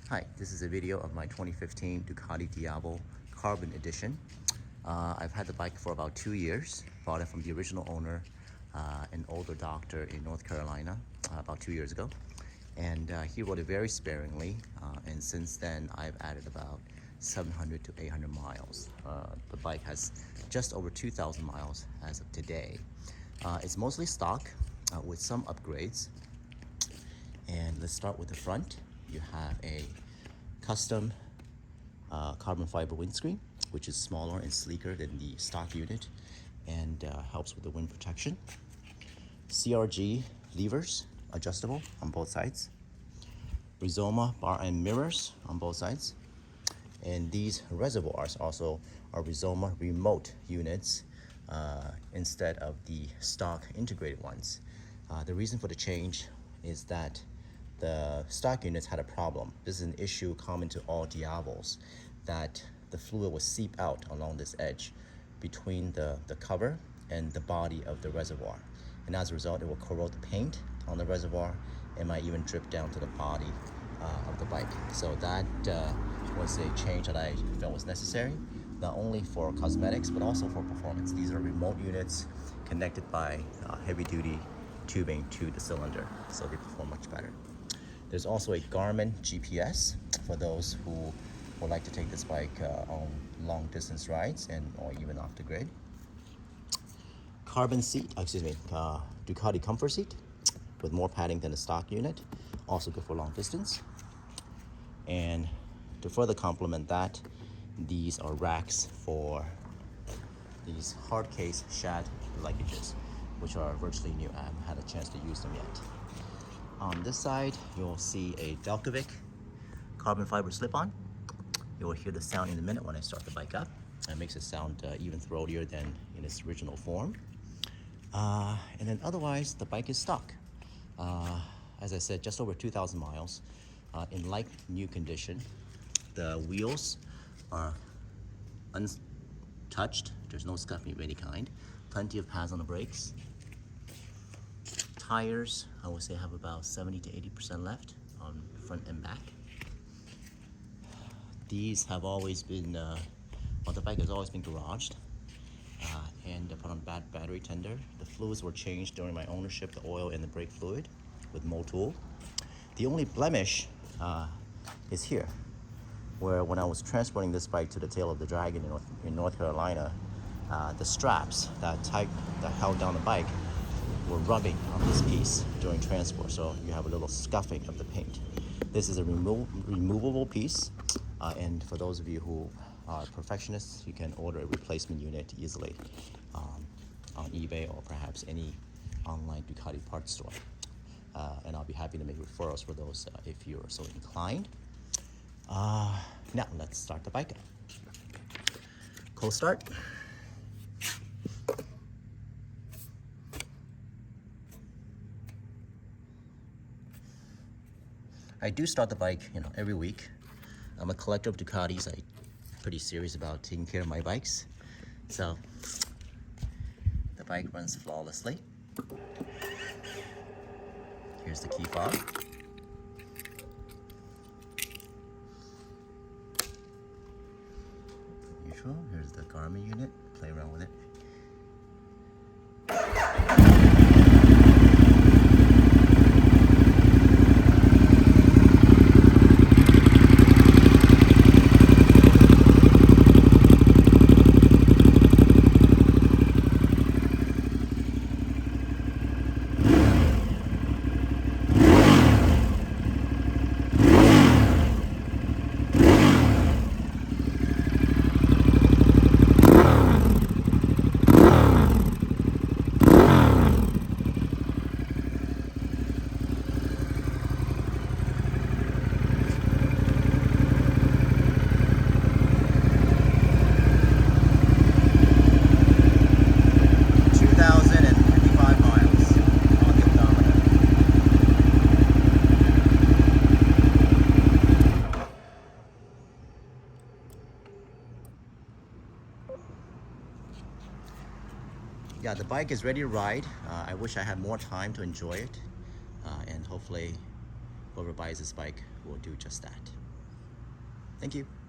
Hi, this is a video of my 2015 Ducati Diavel Carbon Edition. I've had the bike for about 2 years. Bought it from the original owner, an older doctor in North Carolina, about 2 years ago. And he rode it very sparingly, and since then I've added about 700 to 800 miles. The bike has just over 2,000 miles as of today. It's mostly stock with some upgrades. And let's start with the front. You have a custom carbon fiber windscreen, which is smaller and sleeker than the stock unit and helps with the wind protection. CRG levers, adjustable on both sides. Rizoma bar and mirrors on both sides. And these reservoirs also are Rizoma remote units instead of the stock integrated ones. The reason for the change is that the stock units had a problem. This is an issue common to all DIAVELs, that the fluid will seep out along this edge between the cover and the body of the reservoir. And as a result, it will corrode the paint on the reservoir and might even drip down to the body of the bike. So that was a change that I felt was necessary, not only for cosmetics, but also for performance. These are remote units connected by heavy-duty tubing to the cylinder, so they perform much better. There's also a Garmin GPS for those who would like to take this bike on long distance rides or even off the grid. Carbon seat, Ducati comfort seat with more padding than the stock unit, also good for long distance. And to further complement that, these are racks for these hard case shad luggages, which are virtually new. I haven't had a chance to use them yet. On this side, you'll see a Ducati carbon fiber slip-on. You will hear the sound in a minute when I start the bike up. It makes it sound even throatier than in its original form. And then otherwise, the bike is stock. As I said, just over 2,000 miles in like new condition. The wheels are untouched. There's no scuffing of any kind. Plenty of pads on the brakes. Tires, I would say, have about 70 to 80% left on front and back. These have always been, the bike has always been garaged and put on bad battery tender. The fluids were changed during my ownership, the oil and the brake fluid with Motul. The only blemish is here, where when I was transporting this bike to the tail of the Dragon in North Carolina, the straps that held down the bike were rubbing on this piece during transport, so you have a little scuffing of the paint. This is a removable piece, and for those of you who are perfectionists, you can order a replacement unit easily on eBay or perhaps any online Ducati parts store. And I'll be happy to make referrals for those if you're so inclined. Now let's start the bike up. Cold start. I do start the bike, every week. I'm a collector of Ducatis. I'm pretty serious about taking care of my bikes. So the bike runs flawlessly. Here's the key fob. Neutral. Here's the Garmin unit. Play around with it. Yeah, the bike is ready to ride. I wish I had more time to enjoy it, and hopefully whoever buys this bike will do just that. Thank you.